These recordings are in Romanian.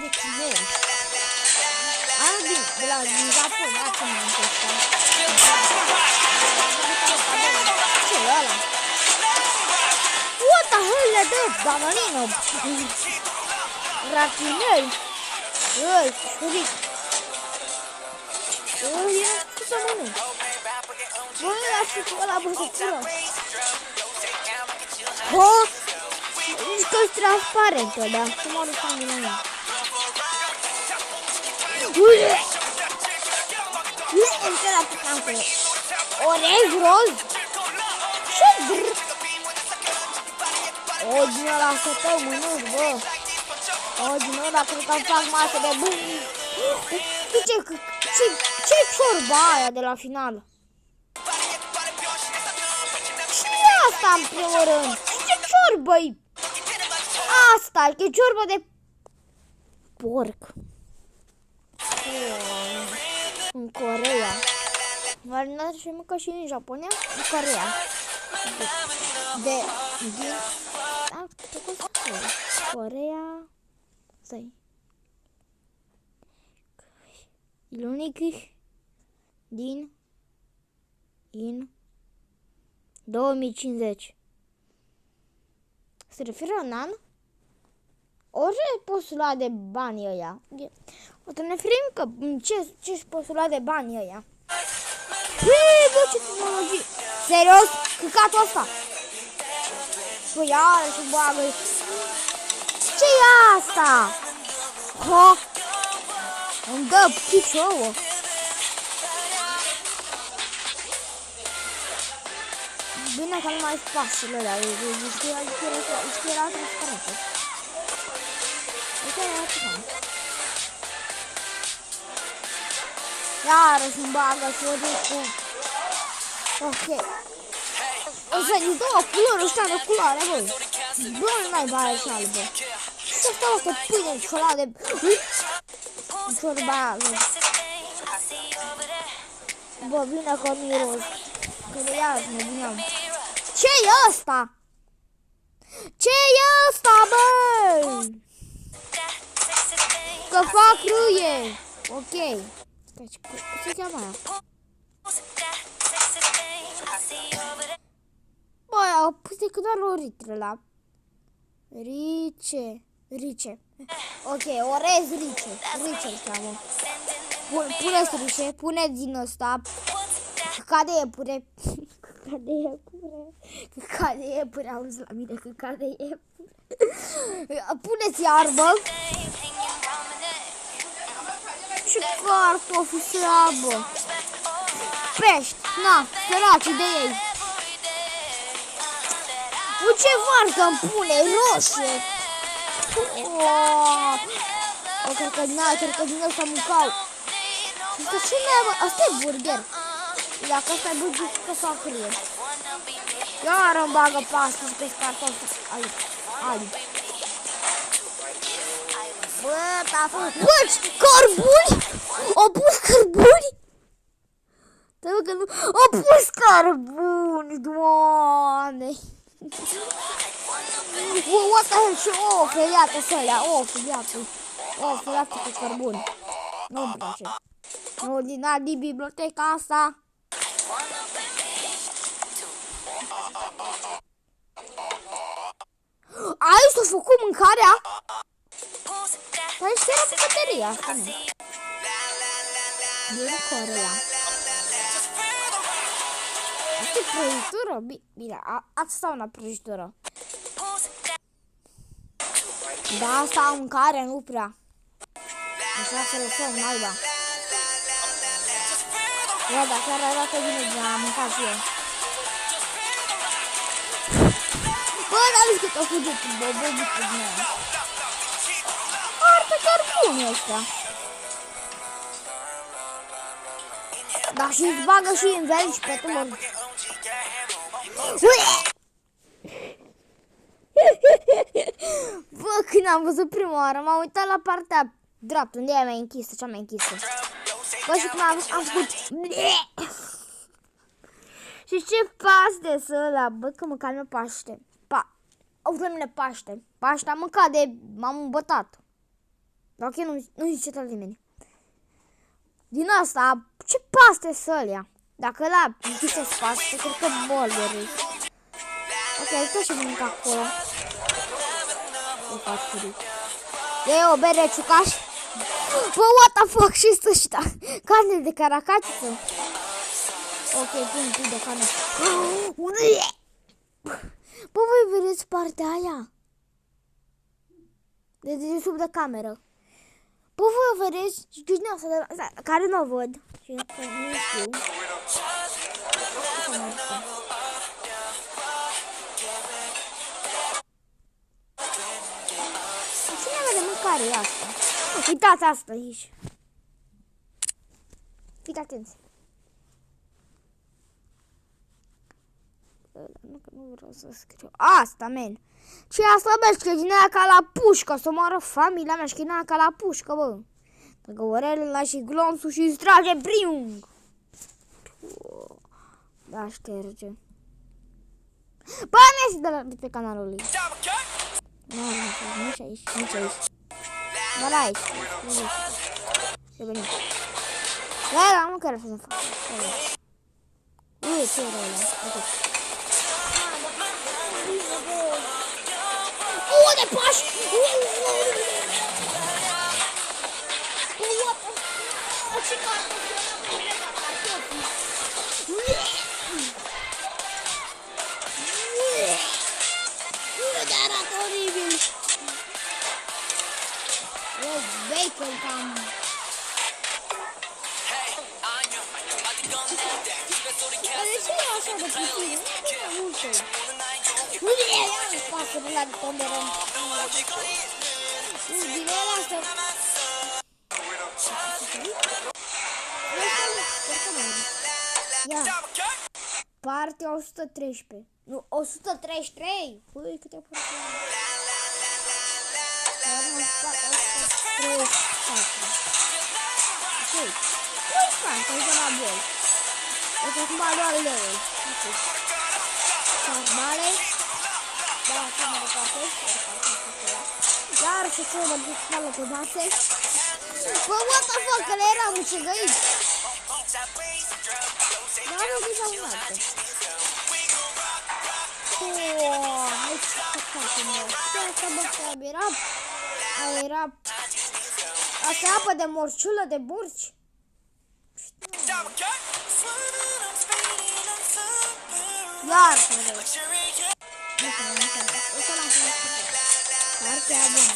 de chinezi. De la Japonia, cum am testat. Ce e ăla? What the hell e de bananino? Gratinel. Îi, ric. Îi, ce să mănânc? Bă, aș fi ăla băsătură. Ho! Că-i transparent ăla. Cum arăt familia mea? Ule! Încă la picantă. Orez roz? Ce drât? O, din ăla să tău mănânc, bă. O, din ăla cred că-mi fac masă de bun. Ce ciorba aia de la final? Ce-i asta în primul rând? Ce ciorbă-i? Asta, e ciorbă de porc. În Coreea. Marinat și mâncă și în Japonia, în Coreea. Din Coreea. Stai. Ilunic din 2050. Se referă în an? Orice poți să lua de banii ăia. O să ne ferim că ce poți să lua de banii ăia. Hei, bă, ce tehnologie! Serios? Căcatul ăsta! Păi iarăși bagă. Ce-i asta? Ha? Îmi dă piciouă. Bine că nu mai spasele alea. Știi era transparentă. Uite, era ceva. Iarăși îmi bagă și o duc cu... Ok. O să-i dau culori ăștia de culoare, bă. Bă, nu mai băi așa albă. Ce stau asta pâine de ciocolade? Ciorba aia, bă. Bă, bine că nu-i roz. Că de iarăși nebuneam. Ce-i ăsta? Ce-i ăsta, bă? Că fac râie. Ok. Ce cheamă aia? Băi, au pus decât doar o ritră la... Rice. Ok, orez rice. Rice îl cheamă. Puneți rice, puneți din ăsta. Căcat de iepure. Căcat de iepure, auzi la mine, căcat de iepure. Puneți iarbă. Și cartofi se abă. Pești, na, săraci de ei. Cu ce varcă îmi pune roșie? Cred că din ăsta mâncau. Asta ce mea, asta e burger. Dacă asta e burger, că s-o acrie. Iar îmi bagă pasta și pe cartofi albi. Bă, tafu. Bă, cărbuni? Au pus cărbuni? Au pus cărbuni, Doamne. What the hell? Și o feriată să-alea, o feriată cu cărbuni. Nu-mi place. Nu din biblioteca asta. Ai s-a făcut mâncarea? Păi și era bucătăria asta, nu? Din Coreea. Asta e prăjitură? Bine, asta e una prăjitură. Da, asta am mâncare, nu prea. Așa să lăsăm, naiba. Bă, dar chiar arată bine de a mânca și eu. Bă, dar nu știu că a fugit, bă, bubuță din aia. Arată chiar bun ăsta. Dar și îți bagă și în veli și pe tumor. Bă, când am văzut prima oară, m-am uitat la partea dreaptă, unde e mai închisă, cea mai închisă. Bă, și cum am făcut... Și ce paște să ăla, bă, că mâncam eu Paște. Au vremile Paște. Paște am mâncat de... m-am îmbătat. Dacă nu zice tot nimeni. Din asta, ce paste să-l ia? Dacă ăla închise paste, cred că mor de râs. Ok, tot și mănânc acolo. E fac furic. E o bere ciucaș. Bă, what the fuck, și stă ăștia. Carne de caracatiță. Ok, pun de carne. Bă, voi vedeți partea aia? De sub de cameră. Bă, voi o vedeți? Știți asta care nu o văd. Și nu știu. Cine avea de mâncare e asta? Uitați asta aici. Fiți atenți. Nu vreau să scriu. Asta, men. Ce asta, bă, că din aia ca la pușcă. Să moară familia mea și din aia ca la pușcă, bă. Dacă orelele și glonțul și îți trage briung. Da, șterge. Bă, mi-a de pe canalul lui. Nu, nici aici, nici aici. Bă, da, aici. Revenim. Da, nu care să fac. Ui, ce rău ăla. De pași! Ce de arată oribil! E bacon cam... De ce e așa de puțin? Nu știu. Nu e ea pasările la de ponderăm. Din ăla asta... Ia. Partea 113. Nu, 133. Ui, câte porțioane. Ok. Nu-i fan, că-i de la bol. Deci acum doar leul. Sarmale. Da, acum de cafea. Iar și să mă duc spală pe mase. Bă, what the fuck, că le eram ucegăiți. Dar nu zic la un altă. Nu știu ce facem eu. Ce asta, bă, că era... Asta e apă de morciulă, de burci. Iar să vrei. Nu că nu înțeleg. O să l-am făcut. Partea e bună.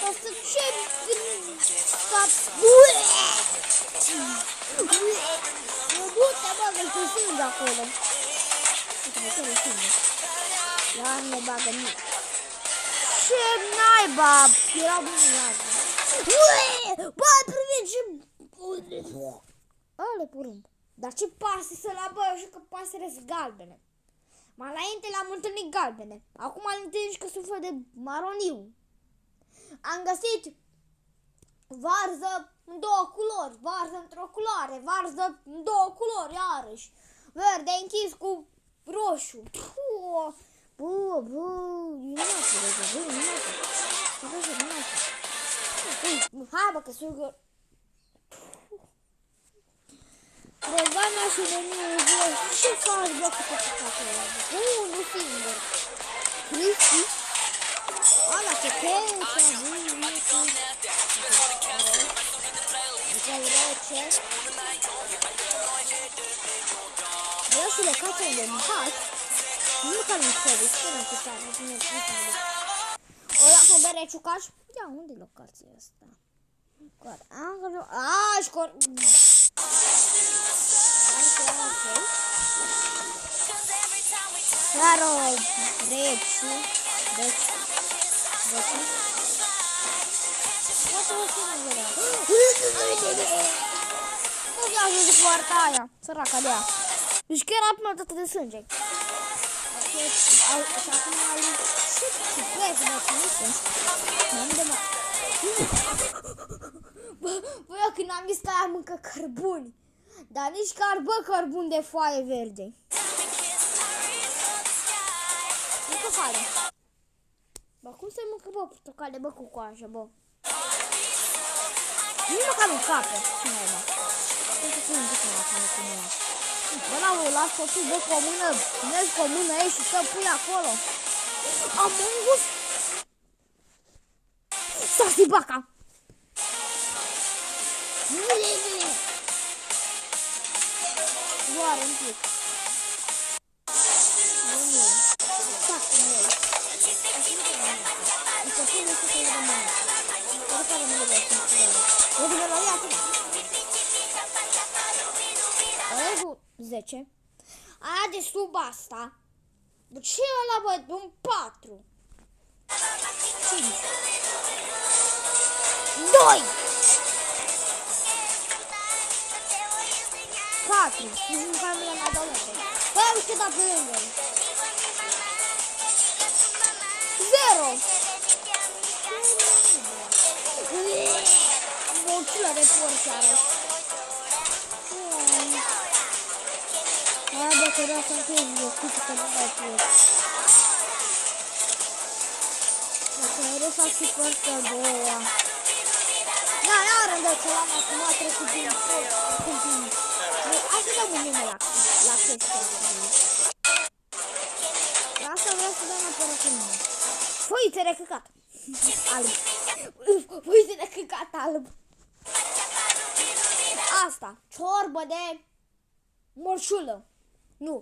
Asta ce... Du-te, bă, că-i cu singur acolo. Uite-mă, că-i singur. Iar ne bagă mic. Ce naiba! Era bună iară. Bă, priviți ce... Ale porumb. Dar ce pase să la bă, eu știu că pasăre sunt galbene. Mai înainte le-am întâlnit galbene. Acum le întâlnit și că sunt fel de maroniu. Am găsit varză în două culori, varză într-o culoare, varză în două culori, iarăși. Verde închis cu roșu. Bă, hai bă, că sunt... Regana și meniu, ce faci bă cu toate ăla? Nu singur. Cristi? Ala, ce peța, rece. Vreau să le cațe de mâncat. Nu că nu trebuie, spune ce tare. O ia cu bere ciucaș. Ia, unde-i locația asta? Școr... Claro, rece. Nu vreau să zic poarta aia, săraca de ea. Deci chiar a până atât de sânge. Și acum a lui... Ce plec, mă, ținite? M-am de mă... Bă, eu când am vist aia mâncă cărbuni. Dar nici cărbun de foaie verde. Nu că fare. Bă, cum să mâncă, bă, portocale, bă, cu coajă, bă? Nici măcar nu capă. Cine e, bă? Cum să pui un pic mai acolo cum era? Bă, n-am las copii, bă, cu o mână, mergi cu o mână ei și să pui acolo. Among Us? Stați baca! Doar un pic. Nu. Fac cum e. Și să pune să se vedă mână. Să răcă de mână de cum se vedă. Eu de la ea, Alegul 10. Aia de sub asta. Bă, ce e ăla, bă? Un 4. 5. 2. 4. Nici măcar nu le-am adăugat. Bă, am știut pe lângă. 0. Mulțulă de porci are. Hai, bă, că vreau să-mi pui vestitul că nu mai pot. Dacă mereu fac și părți două. Da, n-are rândă că l-am acum a trecut din tot. Hai să dăm un nume la chestia asta. La asta vreau să dăm neapărat un nume. Foițe de căcat. Alb. Foițe de căcat alb. Asta. Ciorbă de morșulă. Nu.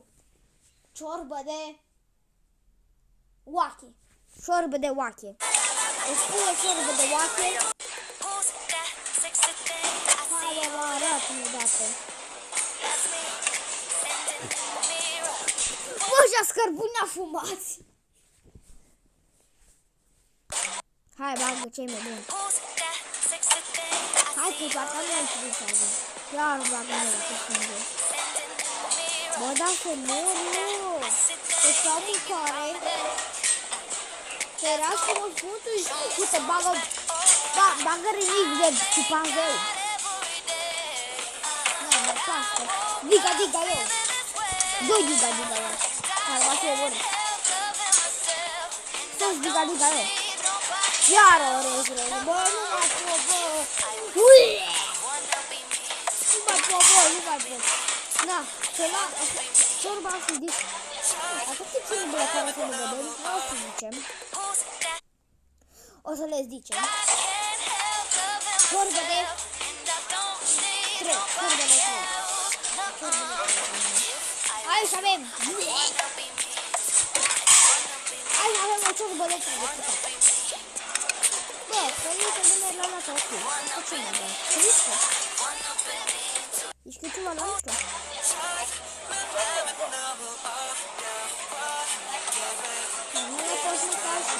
Ciorbă de oache. Ciorbă de oache. Îți pune ciorbă de oache. Hai, vă arăt-mi odată. Bă, ăștia scărbuni afumați. Hai, bagă cei mai buni. Hai, că parcă nu ai știut să avem. Iar bagă mele, că sunt. Bă, da, să mor, nu. Deci la mâncare. Era să mă spun tu. Uite, bagă rinic de chipanzeu. Nu, mă pasă. Diga, eu. 2 diga, eu. Care va fi o bună. Să-ți diga, eu. Iar o rezeră. Bă, nu mai pot, bă. Nu mai pot. Da, să la ciorba să zic. Atât de ciurbele care să le vedem, nu o să zicem. O să le zicem. Ciorba de 3. Ciorba de 3. Hai să avem. Hai să avem o ciorbă de 3. Bă, să nu se dă la lata ok. Asta ce mai bă? Cristo? Ești cu ceva la asta? Nu le poți mânca așa.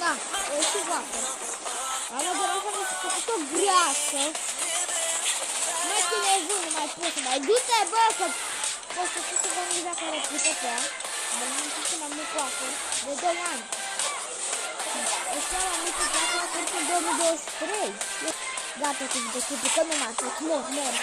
Da, o și vacă. Am o dorată că s-a făcut o greasă. Mai ține vânt, nu mai pot să mai du-te, bă, că poți să fii să vă nici dacă are puterea. Bă, nu știu să m-am mic vacă de 2 ani. Ăsta l-am mic vacă în 2023. Gata cu videoclipul, că nu mai pot, mor.